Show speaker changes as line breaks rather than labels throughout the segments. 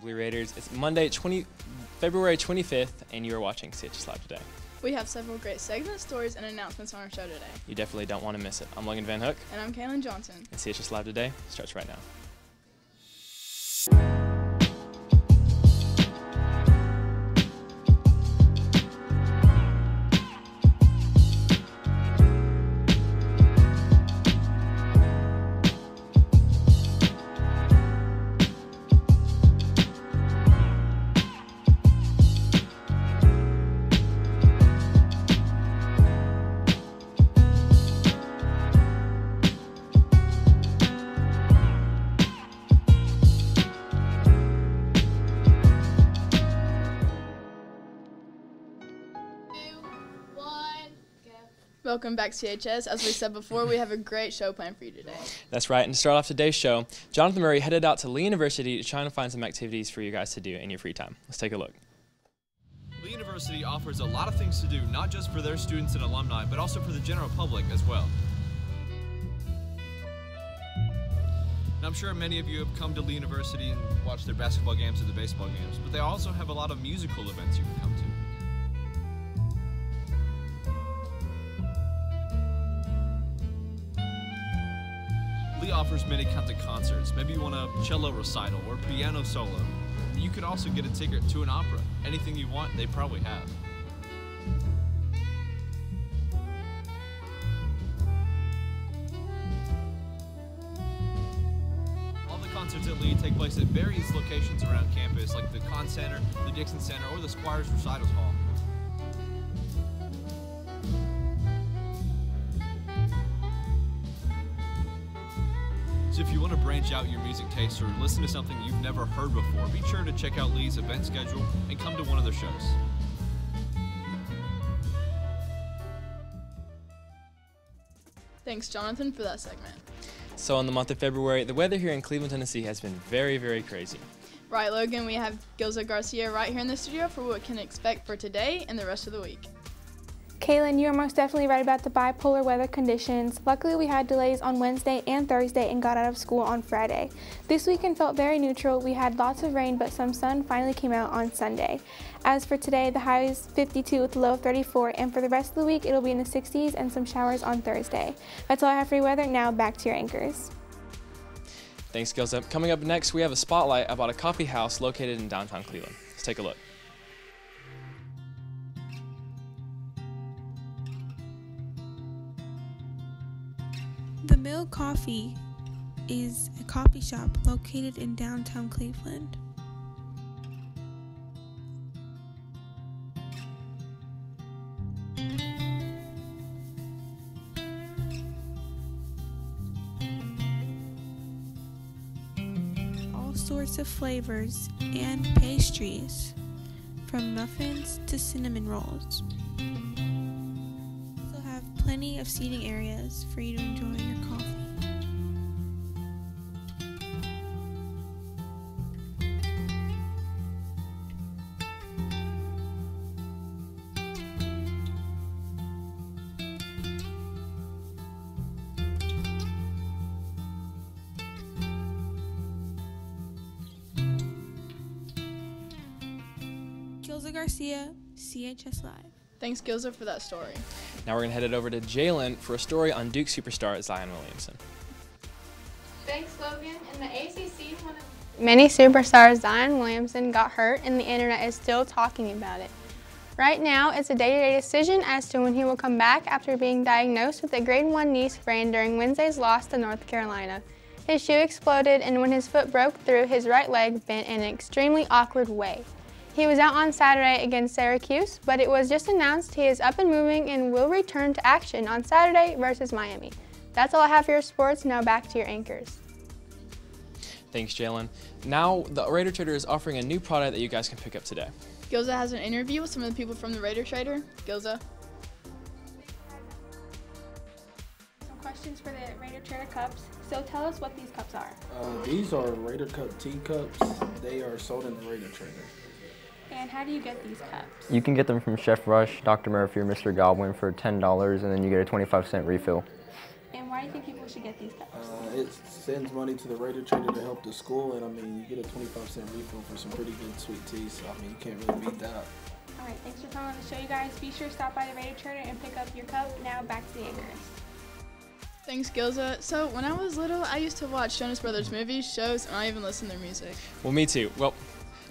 Blue Raiders. It's Monday, February 25th, and you are watching CHSLive Today.
We have several great segments, stories, and announcements on our show today.
You definitely don't want to miss it. I'm Logan Van Hook.
And I'm Kaylin Johnson.
And CHSLive Today starts right now.
Welcome back to CHS. As we said before, we have a great show planned for you today.
That's right. And to start off today's show, Jonathan Murray headed out to Lee University to try and find some activities for you guys to do in your free time. Let's take a look.
Lee University offers a lot of things to do, not just for their students and alumni, but also for the general public as well. And I'm sure many of you have come to Lee University and watched their basketball games or the baseball games, but they also have a lot of musical events you can come to. Lee offers many kinds of concerts. Maybe you want a cello recital or piano solo. You could also get a ticket to an opera. Anything you want, they probably have. All the concerts at Lee take place at various locations around campus, like the Conn Center, the Dixon Center, or the Squires Recitals Hall. So if you want to branch out your music taste or listen to something you've never heard before, be sure to check out Lee's event schedule and come to one of their shows.
Thanks, Jonathan, for that segment.
So in the month of February, the weather here in Cleveland, Tennessee has been very, very crazy.
Right, Logan, we have Gilza Garcia right here in the studio for what we can expect for today and the rest of the week.
Kaylin, you are most definitely right about the bipolar weather conditions. Luckily, we had delays on Wednesday and Thursday and got out of school on Friday. This weekend felt very neutral. We had lots of rain, but some sun finally came out on Sunday. As for today, the high is 52 with a low of 34, and for the rest of the week, it'll be in the 60s and some showers on Thursday. That's all I have for your weather. Now back to your anchors.
Thanks, Gilza. Coming up next, we have a spotlight about a coffee house located in downtown Cleveland. Let's take a look.
The Mill Coffee is a coffee shop located in downtown Cleveland. All sorts of flavors and pastries, from muffins to cinnamon rolls. Plenty of seating areas for you to enjoy your coffee. Gilza Garcia, CHS Live.
Thanks, Gilza, for that story.
Now we're going to head it over to Jalen for a story on Duke superstar Zion Williamson.
Thanks, Logan. In the ACC, many superstars Zion Williamson got hurt, and the internet is still talking about it. Right now, it's a day-to-day decision as to when he will come back after being diagnosed with a grade 1 knee sprain during Wednesday's loss to North Carolina. His shoe exploded, and when his foot broke through, his right leg bent in an extremely awkward way. He was out on Saturday against Syracuse, but it was just announced he is up and moving and will return to action on Saturday versus Miami. That's all I have for your sports. Now back to your anchors.
Thanks, Jalen. Now, the Raider Trader is offering a new product that you guys can pick up today.
Gilza has an interview with some of the people from the Raider Trader. Gilza.
Some questions for the Raider Trader cups. So tell us what these cups are.
These are Raider Cup teacups. They are sold in the Raider Trader.
And how do you get these cups?
You can get them from Chef Rush, Dr. Murphy, or Mr. Godwin for $10, and then you get a 25-cent refill.
And why do you think people should get these cups?
It sends money to the Raider Trader to help the school, and I mean, you get a 25-cent refill for some pretty good sweet tea, so I mean, you can't really beat that.
All right, thanks for coming on the show, you guys. Be sure to stop by the Raider Trader and pick up your cup. Now back to the anchors.
Thanks, Gilza. So when I was little, I used to watch Jonas Brothers movies, shows, and I even listen to their music.
Well, me too. Well,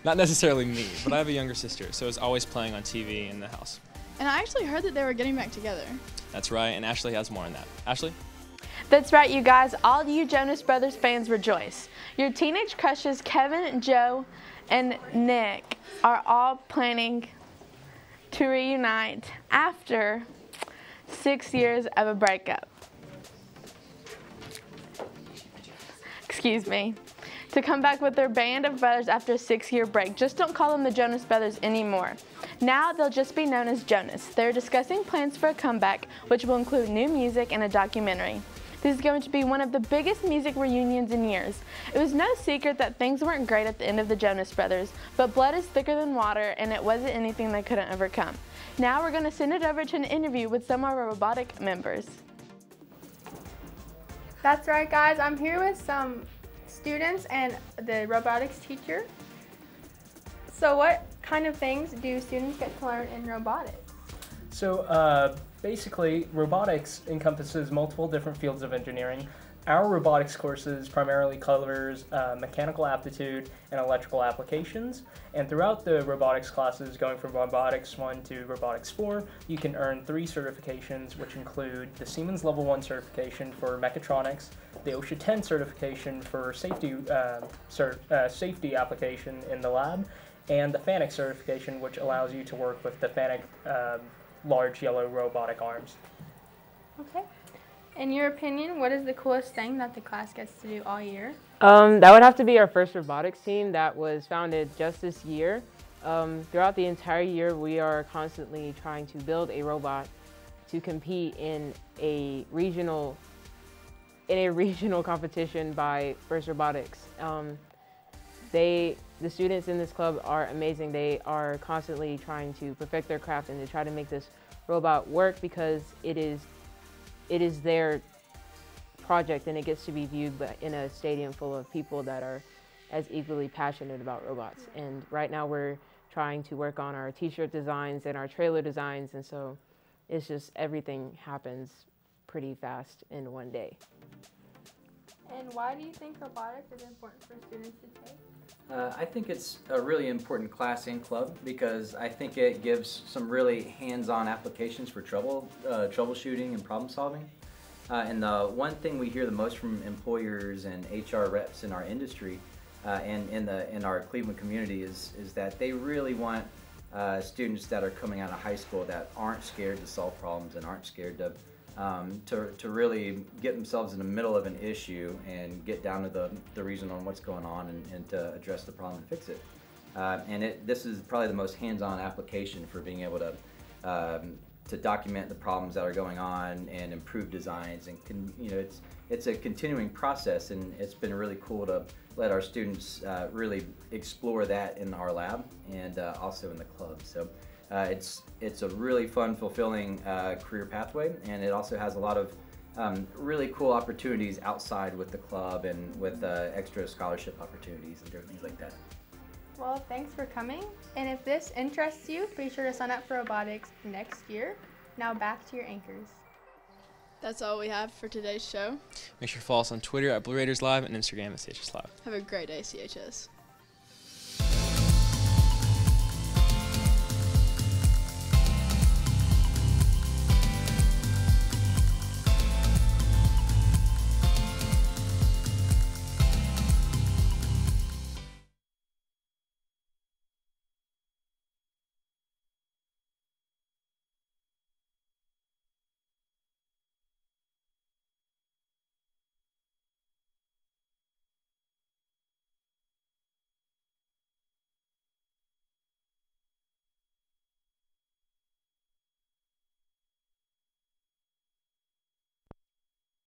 not necessarily me, but I have a younger sister, so it's always playing on TV in the house.
And I actually heard that they were getting back together.
That's right, and Ashley has more on that. Ashley?
That's right, you guys. All you Jonas Brothers fans rejoice. Your teenage crushes Kevin, Joe, and Nick are all planning to reunite after 6 years of a breakup. Excuse me. To come back with their band of brothers after a 6-year break. Just don't call them the Jonas Brothers anymore. Now they'll just be known as Jonas. They're discussing plans for a comeback, which will include new music and a documentary. This is going to be one of the biggest music reunions in years. It was no secret that things weren't great at the end of the Jonas Brothers, but blood is thicker than water, and it wasn't anything they couldn't overcome. Now we're going to send it over to an interview with some of our robotic members.
That's right, guys. I'm here with some students and the robotics teacher. So what kind of things do students get to learn in robotics?
So basically, robotics encompasses multiple different fields of engineering. Our robotics courses primarily covers mechanical aptitude and electrical applications. And throughout the robotics classes, going from Robotics 1 to Robotics 4, you can earn 3 certifications, which include the Siemens Level 1 certification for mechatronics, the OSHA 10 certification for safety application in the lab, and the FANUC certification, which allows you to work with the FANUC large yellow robotic arms.
Okay. In your opinion, what is the coolest thing that the class gets to do all year?
That would have to be our first robotics team that was founded just this year. Throughout the entire year, we are constantly trying to build a robot to compete in a regional competition by First Robotics. The students in this club are amazing. They are constantly trying to perfect their craft and to try to make this robot work because it is their project and it gets to be viewed in a stadium full of people that are as equally passionate about robots. And right now we're trying to work on our t-shirt designs and our trailer designs, and so it's just everything happens pretty fast in one day.
And why do you think robotics is important for students to take?
I think it's a really important class and club because I think it gives some really hands-on applications for troubleshooting and problem solving. And the one thing we hear the most from employers and HR reps in our industry and in our Cleveland community is that they really want students that are coming out of high school that aren't scared to solve problems and aren't scared to really get themselves in the middle of an issue and get down to the reason on what's going on and to address the problem and fix it. This is probably the most hands-on application for being able to document the problems that are going on and improve designs. And it's a continuing process, and it's been really cool to let our students really explore that in our lab and also in the club. So. It's a really fun, fulfilling career pathway, and it also has a lot of really cool opportunities outside with the club and with extra scholarship opportunities and different things like that.
Well, thanks for coming. And if this interests you, be sure to sign up for robotics next year. Now back to your anchors.
That's all we have for today's show.
Make sure to follow us on Twitter at Blue Raiders Live and Instagram at CHSLive.
Have a great day, CHS.